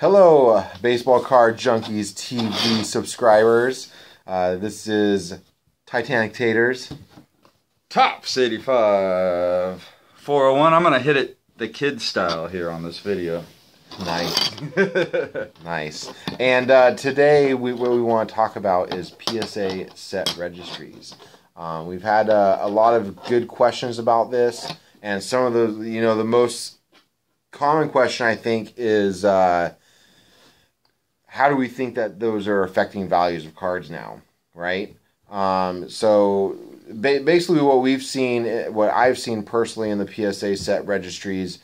Hello, Baseball Card Junkies TV subscribers. This is Titanic Taters. Tops 85. 401. I'm going to hit it the kid style here on this video. Nice. Nice. And today what we want to talk about is PSA set registries. We've had a lot of good questions about this, and some of the most common question I think is how do we think that those are affecting values of cards now, right? So basically what I've seen personally in the PSA set registries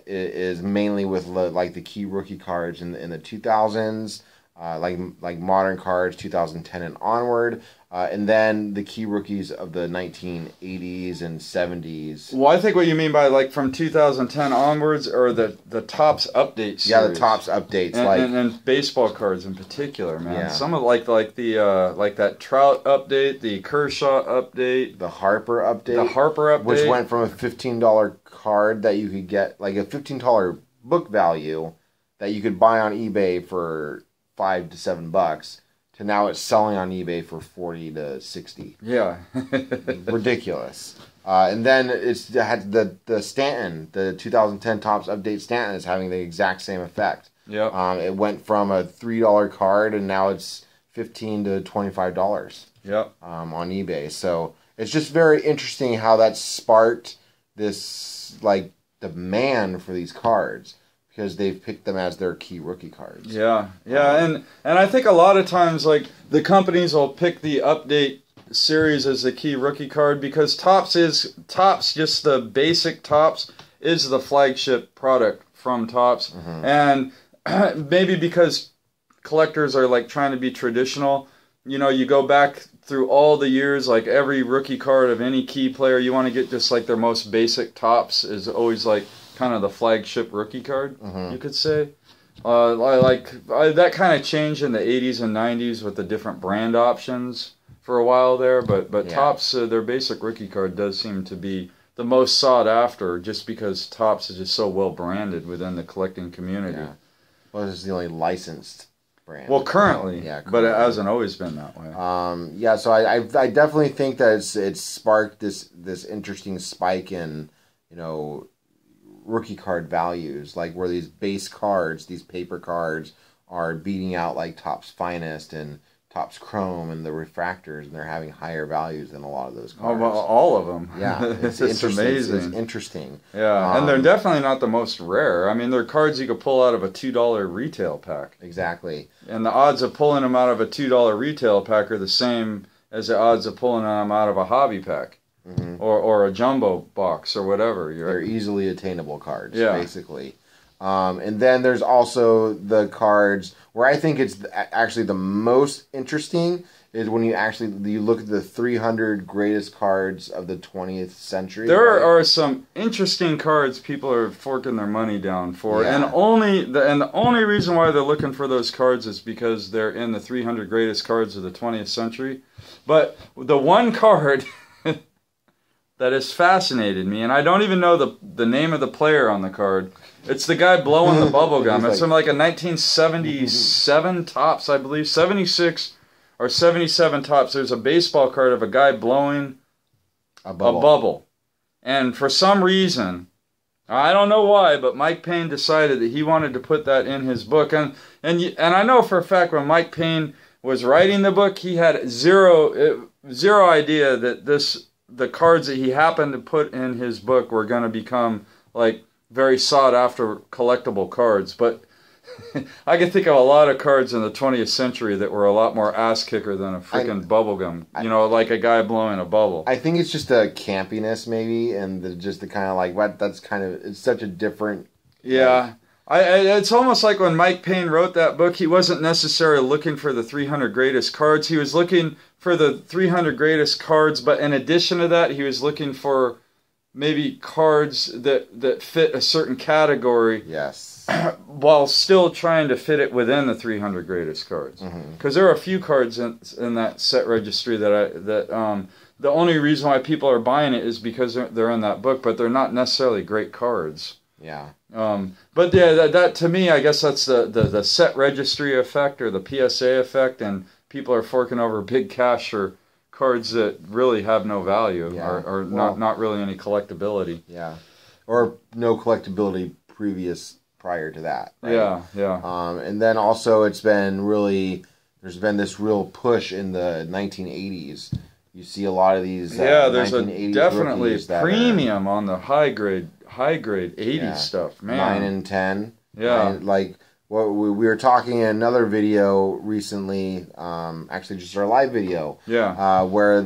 is mainly with like the key rookie cards in the 2000s, like modern cards 2010 and onward, and then the key rookies of the 1980s and 70s. Well, I think what you mean by like from 2010 onwards, or the Topps update series. Yeah, the Topps updates, and baseball cards in particular, man. Yeah. Some of like that Trout update, the Kershaw update, the Harper update, which went from a $15 card that you could get, like a $15 book value that you could buy on eBay for $5 to $7, to now it's selling on eBay for $40 to $60. Yeah. Ridiculous. And then it had the Stanton, the 2010 Topps update Stanton is having the exact same effect. Yeah. It went from a $3 card and now it's $15 to $25. Yep. On eBay. So it's just very interesting how that sparked this like demand for these cards, because they've picked them as their key rookie cards. Yeah, yeah, and I think a lot of times, like, the companies will pick the update series as the key rookie card because Topps, just the basic Topps, is the flagship product from Topps. Mm-hmm. And maybe because collectors are, like, trying to be traditional, you know, you go back through all the years, like, every rookie card of any key player, you want to get just, like, their most basic Topps is always, like, kind of the flagship rookie card, mm-hmm. you could say. That kind of changed in the 80s and 90s with the different brand options for a while there, but yeah. Topps, their basic rookie card does seem to be the most sought after, just because Topps is just so well branded within the collecting community. Yeah. Well, this is the only licensed brand. Well, currently, yeah, but it hasn't always been that way. Yeah, so I definitely think that it's sparked this interesting spike in, you know, rookie card values, like where these base cards, these paper cards, are beating out like Topps Finest and Topps Chrome and the refractors, and they're having higher values than a lot of those cards. Oh, well, all of them. Yeah, it's amazing. It's interesting. Yeah, and they're definitely not the most rare. I mean, they're cards you could pull out of a $2 retail pack. Exactly. And the odds of pulling them out of a $2 retail pack are the same as the odds of pulling them out of a hobby pack. Mm-hmm. Or a jumbo box or whatever. They're easily attainable cards, yeah. Basically. And then there's also the cards where I think it's actually the most interesting is when you look at the 300 greatest cards of the 20th century. There are some interesting cards people are forking their money down for, yeah. and the only reason why they're looking for those cards is because they're in the 300 greatest cards of the 20th century. But the one card that has fascinated me, and I don't even know the name of the player on the card. It's the guy blowing the bubble gum. It's from like a 1977 Topps, I believe, 76 or 77 Topps. There's a baseball card of a guy blowing a bubble. And for some reason, I don't know why, but Mike Payne decided that he wanted to put that in his book. And I know for a fact when Mike Payne was writing the book, he had zero idea that the cards that he happened to put in his book were going to become like very sought after collectible cards. But I can think of a lot of cards in the 20th century that were a lot more ass kicker than a freaking bubblegum. You know, like a guy blowing a bubble. I think it's just a campiness maybe, and the kind of like it's such a different. Yeah. It's almost like when Mike Payne wrote that book, he wasn't necessarily looking for the 300 greatest cards. He was looking for the 300 greatest cards, but in addition to that, he was looking for maybe cards that fit a certain category. Yes. While still trying to fit it within the 300 greatest cards. Because there are a few cards in that set registry that the only reason why people are buying it is because they're in that book, but they're not necessarily great cards. Yeah. But yeah, that to me, I guess that's the set registry effect or the PSA effect, and people are forking over big cash for cards that really have no value or not really any collectability. Yeah, or no collectability prior to that. Right? Yeah. And then also there's been this real push in the 1980s. You see a lot of these. There's definitely a premium on the high grade 80s stuff, man. 9 and 10. Yeah. Like what we were talking in another video recently, actually just our live video. Yeah. Where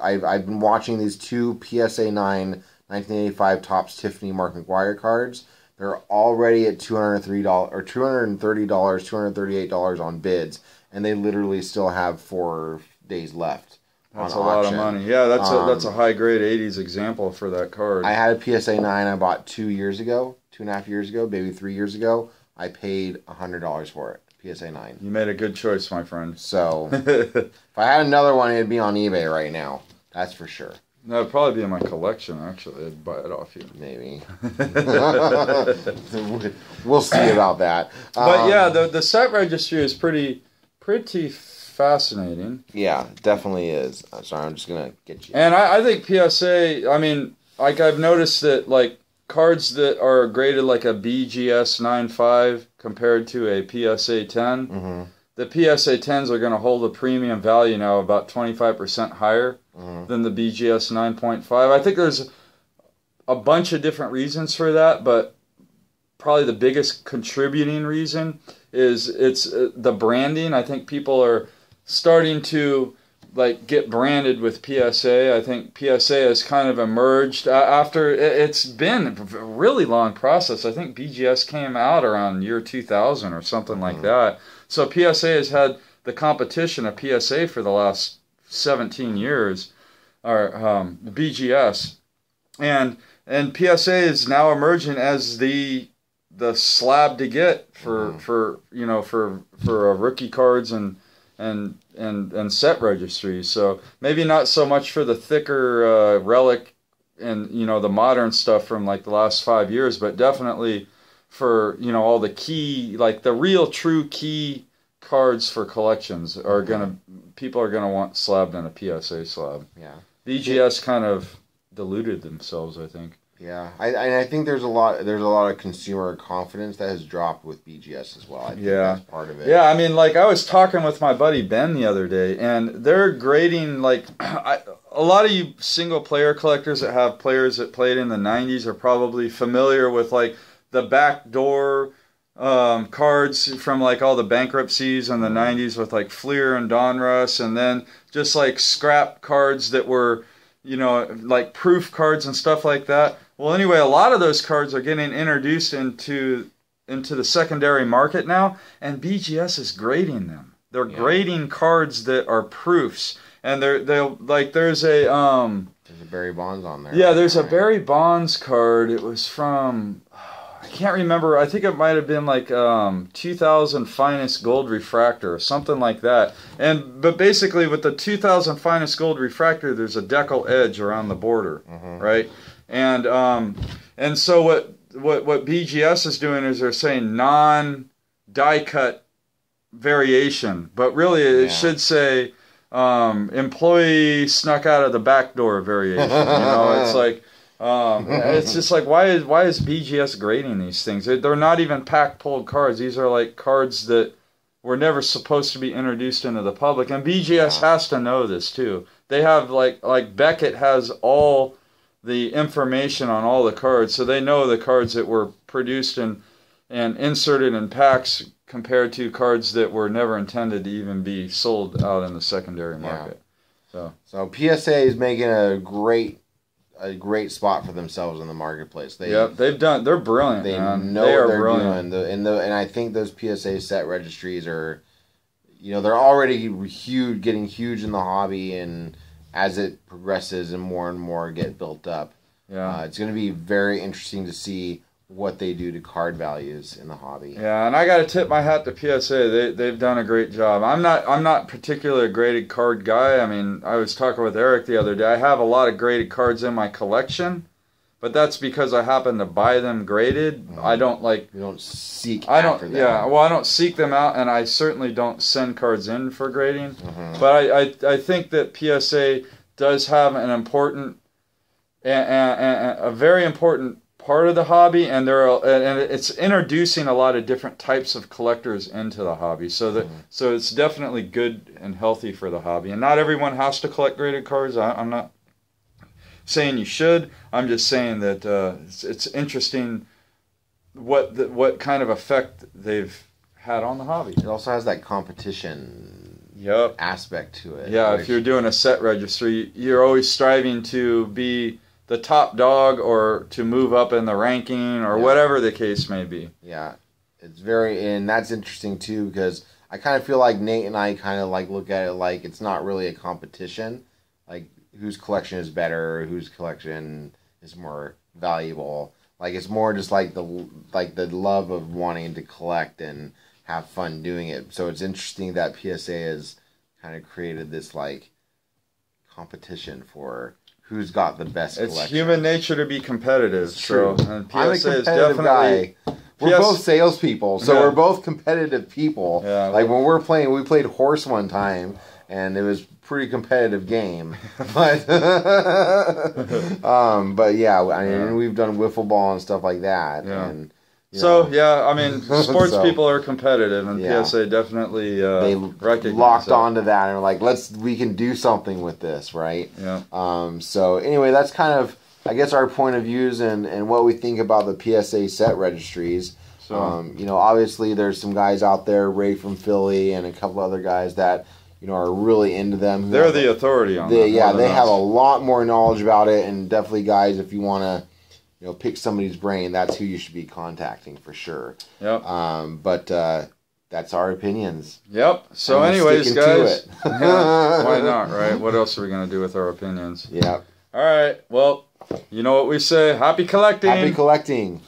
I've been watching these two PSA 9 1985 Topps Tiffany Mark McGuire cards. They're already at $203 or $230, $238 on bids, and they literally still have 4 days left. That's a lot of money. Yeah, that's a high grade 80s example for that card. I had a PSA 9 I bought 2.5 years ago, maybe 3 years ago. I paid $100 for it. PSA 9. You made a good choice, my friend. So, if I had another one, it'd be on eBay right now. That's for sure. That would probably be in my collection, actually. I'd buy it off you. Maybe. We'll see about that. But yeah, the set registry is pretty fascinating. Yeah, definitely is. I'm sorry, I'm just going to get you. And I think PSA, I mean, like I've noticed that like cards that are graded like a BGS 9.5 compared to a PSA 10, the PSA 10s are going to hold a premium value now about 25% higher than the BGS 9.5. I think there's a bunch of different reasons for that, but probably the biggest contributing reason is it's the branding. I think people are starting to like get branded with PSA. I think PSA has kind of emerged after it's been a really long process. I think BGS came out around year 2000 or something like that. So PSA has had the competition of PSA for the last 17 years, or BGS, and PSA is now emerging as the slab to get for rookie cards and set registries. So maybe not so much for the thicker relic and the modern stuff from like the last 5 years, but definitely for all the key, like the real true key cards for collections people are gonna want slabbed in a PSA slab. Yeah, BGS kind of diluted themselves, I think. Yeah, I think there's a lot of consumer confidence that has dropped with BGS as well. I think that's part of it. Yeah, I mean, like I was talking with my buddy Ben the other day, and they're grading like a lot of you single player collectors that have players that played in the 90s are probably familiar with like the backdoor cards from like all the bankruptcies in the 90s with like Fleer and Donruss, and then just like scrap cards that were like proof cards and stuff like that. Well, anyway, a lot of those cards are getting introduced into the secondary market now, and BGS is grading them. They're grading cards that are proofs, and they'll like there's a Barry Bonds on there. Yeah, there's a Barry Bonds card. It was from I can't remember. I think it might have been like 2000 Finest Gold Refractor or something like that. But basically, with the 2000 Finest Gold Refractor, there's a decal edge around the border, right? And so what BGS is doing is they're saying non-die cut variation, but really it should say employee snuck out of the back door variation. It's like. It's just like why is BGS grading these things? They're not even pack pulled cards. These are like cards that were never supposed to be introduced into the public, and BGS has to know this too. They have like Beckett has all the information on all the cards, so they know the cards that were produced and inserted in packs compared to cards that were never intended to even be sold out in the secondary market. So PSA is making a great spot for themselves in the marketplace. They're brilliant. They man. know they what are they're brilliant. doing. And I think those PSA set registries are, they're already huge, getting huge in the hobby, and as it progresses and more get built up, it's going to be very interesting to see what they do to card values in the hobby. Yeah, and I got to tip my hat to PSA. They've done a great job. I'm not particularly a graded card guy. I mean, I was talking with Eric the other day. I have a lot of graded cards in my collection, but that's because I happen to buy them graded. I don't like. You don't seek. I don't. After them. Yeah. Well, I don't seek them out, and I certainly don't send cards in for grading. But I think that PSA does have an important and a very important part of the hobby, and it's introducing a lot of different types of collectors into the hobby. So so it's definitely good and healthy for the hobby. And not everyone has to collect graded cards. I'm not saying you should. I'm just saying that it's interesting what kind of effect they've had on the hobby. It also has that competition aspect to it. Yeah, if you're doing a set registry, you're always striving to be the top dog or to move up in the ranking or whatever the case may be. Yeah, it's and that's interesting too, because I kind of feel like Nate and I kind of like look at it like it's not really a competition, like whose collection is better, whose collection is more valuable. Like it's more just like the love of wanting to collect and have fun doing it. So it's interesting that PSA has kind of created this like competition for who's got the best collection. It's human nature to be competitive. It's true. So, and PSA I'm a competitive guy. We're both salespeople, so we're both competitive people. Yeah, like when we're playing, we played horse one time, and it was a pretty competitive game. But but yeah, I mean, we've done wiffle ball and stuff like that. Yeah. And so yeah, I mean, sports people are competitive, and PSA definitely they recognized locked onto that and were like, we can do something with this, right? Yeah. So anyway, that's kind of, I guess, our point of views and what we think about the PSA set registries. So you know, obviously there's some guys out there, Ray from Philly, and a couple other guys that are really into them. They're the authority on them. Yeah, they have a lot more knowledge about it, and definitely, guys, if you want to pick somebody's brain, that's who you should be contacting for sure. Yep. But that's our opinions. Yep. So anyways, guys. Why not, right? What else are we going to do with our opinions? Yep. All right. Well, you know what we say. Happy collecting. Happy collecting.